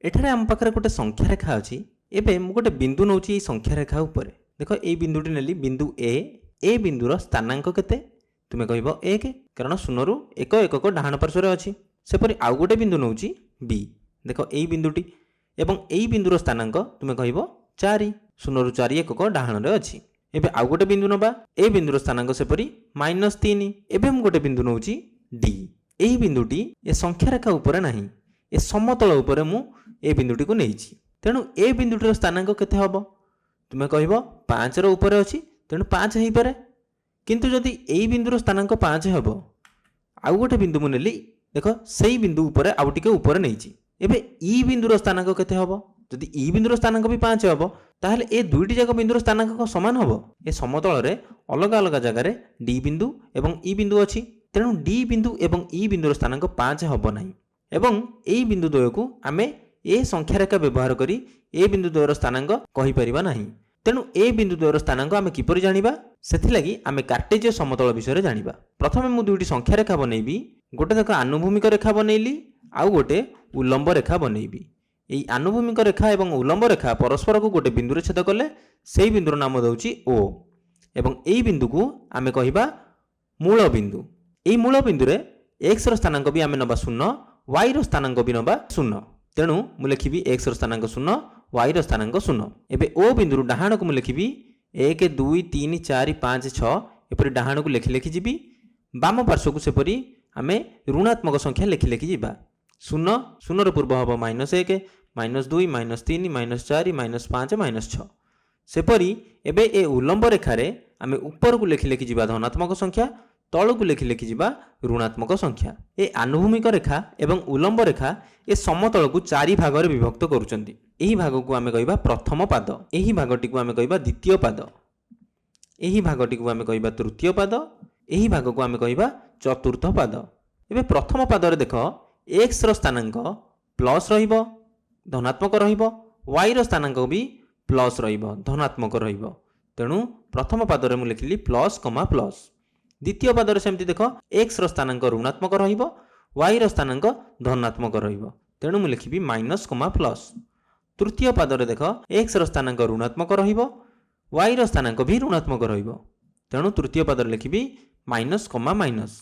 एठारे आम पाखरे गोटे संख्या रेखा अच्छी एवं मुझे गोटे बिंदु नौ संख्या रेखा उपर देख ये बिंदुटी नेली बिंदु ए बिंदुर स्थानांक केते तुम कह एक कारण शून्य रु एक एकक डाहाण पार्श्वर अच्छी सेपरी आउ गोटे बिंदु नौ बी देख यही बिंदुटी एवं यही बिंदुर स्थानांक तुम कह 4 शून्य रु 4 एकक डाहाण अच्छी एवं आउ गोटे बिंदु नवा ए बिंदुर स्थानांक सेपरी -3 एवं गोटे बिंदु नौ डी यही बिंदुटी ए संख्या रेखा उपर नहीं ए समतल उपर मु ए बिंदुटी को नहीं तेणु ए बिंदुटीर स्थानांक केते हबो तुम कह 5 ऊपर अच्छी तेणु 5 हो पारे किंतु जदि यही बिंदुर स्थानांक 5 हम आउ गोटे बिंदु मुझे देख से बिंदु उपर आउ टिके ऊपर नहीं एवं ई बिंदुर स्थानांक केते हबो जदि ई बिंदुर स्थानांक भी 5 हम ताहले ए दुईटी जाक बिंदुर स्थानांक समान हम ए समतल रे अलग अलग जगार डी बिंदु एवं ई बिंदु अच्छी तेणु डी बिंदु एवं ई बिंदुर स्थानांक 5 हम ना एवं यही बिंदु द्वय को आम ए संख्या रेखा व्यवहार करी ए बिंदु द्वयर स्थानांक कहि परिबा नाही तेणु ए बिंदु द्वयर स्थानांक आम किपरि जानिबा सेथिलागि आम कार्टेजीय समतल विषय जानिबा प्रथमे मु दुईटी संख्या रेखा बनैबी गोटे देख आनुभूमिक रेखा बनैली आउ गोटे उल्लंब रेखा बनैबी एई आनुभूमिक रेखा एवं उल्लंब रेखा परस्पर को गोटे बिंदु छेद कले सेई बिंदुर नाम दउची ओ एवं एई बिंदु को आम कहिबा मूल बिंदु एई मूल बिंदु रे x रो स्थानांक भी आम नबा 0 y रो स्थानांक भी नबा 0 तेणु मु लिखिबी x रो स्थानांक 0 y रो स्थानांक 0 एबे ओ बिंदु डाहाण को मु लिखिबी 1 2 3 4 5 6 एपरि डाहाण को लिखि लिखि जिबी बाम पार्श्व को सेपरि आमे ऋणात्मक संख्या लिखि लिखि जिबा 0 0 रो पूर्व हबो -1 -2 -3 -4 -5 -6 सेपरि एबे ए उल्लंब रेखा रे आमे ऊपर को लिखि लिखि जिबा धनात्मक संख्या तल को लिखि लिखि जिबा ऋणात्मक संख्या ए आनुभूमिक रेखा एवं उल्लंब रेखा ए समतल को 4 भाग रे विभक्त करूचंती एही भाग को आमे कहिबा प्रथम पाद एही भागटी को आमे कहिबा द्वितीय पाद एही भागटी को आमे कहिबा तृतीय पाद एही भाग को आमे कहिबा चतुर्थ पाद एबे प्रथम पाद रे देखो x रो स्थानांक प्लस रहिबो धनात्मक रहिबो y रो स्थानांक भी प्लस रहिबो धनात्मक रहिबो तेणु प्रथम पाद रे मु लिखिली प्लस कमा प्लस द्वितीय पाद रे सेमति देखो x रो स्थानांक ऋणात्मक रहिबो y रो स्थानांक धनात्मक रहिबो तेणु मु लिखिबी माइनस कमा प्लस तृतीय पाद रे देखो x रो स्थानांक ऋणात्मक रहिबो y रो स्थानांक भी ऋणात्मक रहिबो तेणु तृतीय पाद रे लिखिबी माइनस कमा माइनस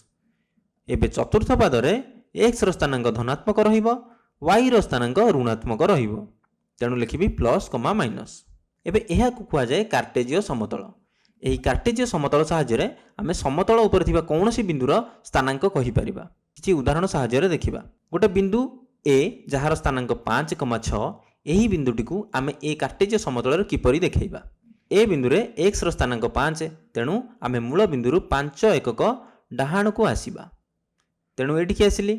एबे चतुर्थ पाद रे x रो स्थानांक धनात्मक रहिबो y रो स्थानांक ऋणात्मक रहिबो तेणु लिखिबी प्लस कमा माइनस एबे एहा को कुआ जाय कार्टेजीय समतल एही कार्टेजीय समतल सहायरे आमे समतल उपर थिबा कोनोसी बिंदुर स्थानांक कहि परिबा किछि उदाहरण सहायरे देखिबा गोटे बिंदु a जहार स्थानांक 5,6 एही बिंदुटी को आमे ए कार्टेजीय समतल किपरि देखैबा ए बिंदु रे x रो स्थानांक 5 तेणु आमे मूल बिंदुरु 5 एकक डाहाण को आसीबा तेणु एठी आसिली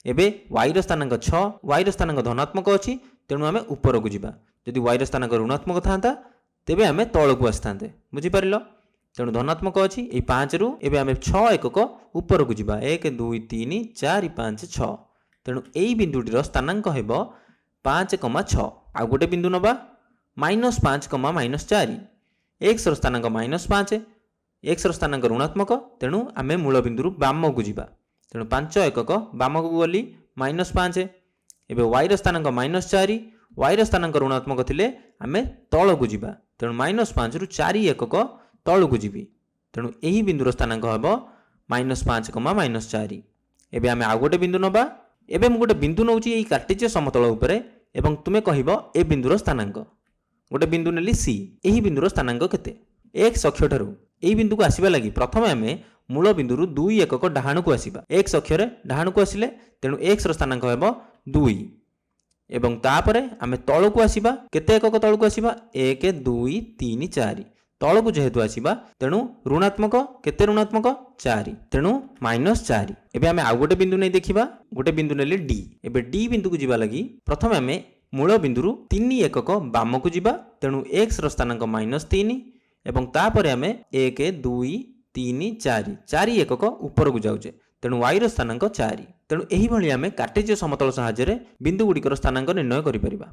एबे y रो स्थानांक 6 y रो स्थानांक धनात्मक अछि तेणु आमे ऊपर को जिबा यदि y रो स्थानांक ऋणात्मक थांता तेबे आमे तळ को आस्तांते बुझी पारिलो तेणु धनात्मक अछि ए 5 रु एबे आमे 6 एकक ऊपर को जिबा 1 2 3 4 5 6 तेणु एई बिंदुटीर स्थानांक हेबो 5,6 आ गोटे बिंदु नबा -5, -4 x रो स्थानांक -5 x रो स्थानांक ऋणात्मक तेणु आमे मूल बिंदुरु बाम को जिबा तेणु 5 एकक बाम को गली -5 एबे y रो स्थानांक -4 y रो स्थानांक ऋणात्मक थिले आमे तळ को जिबा तेणु -5 रु 4 एकक तळ को जिबी तेणु एही बिंदुर स्थानांक हेबो -5, -4 एबे आमे आ गोटे बिंदु नबा एबे मु गोटे बिंदु नउची एई कार्टेजीय समतल उपरे एवं तुमे कहिबो ए बिंदुर स्थानांक गोटे बिंदु नेली c एही बिंदुर स्थानांक केते x अक्ष ठारू एही बिंदु को आसीबा लागि प्रथमे आमे मूल बिंदुरु 2 एकक डाहाण को आसीबा x अक्ष रे डाहाण को आसिले तेणु x रो स्थानांक हेबो 2 एवं तापरे आमे तळ को आसीबा केते एकक तळ को आसीबा 1 2 3 4 तळ को जेहेतु आसीबा तेणु ऋणात्मक केते ऋणात्मक 4 तेणु -4 एबे आमे आ गोटे बिंदु नै देखिबा गोटे बिंदु नेले d एबे d बिंदु को जिबा लागि प्रथमे आमे मूल बिंदुरु 3 एकक बाम को जिबा तेणु x रो स्थानांक -3 एवं तापरे आमे 1 2 3 4 4 एकक ऊपर को जाउचे तेणु y रो स्थानांक 4 तेणु एही भली आमे कार्टेजीय समतल सहायरे बिंदु गुडिकर स्थानांक निर्णय करि परिबा।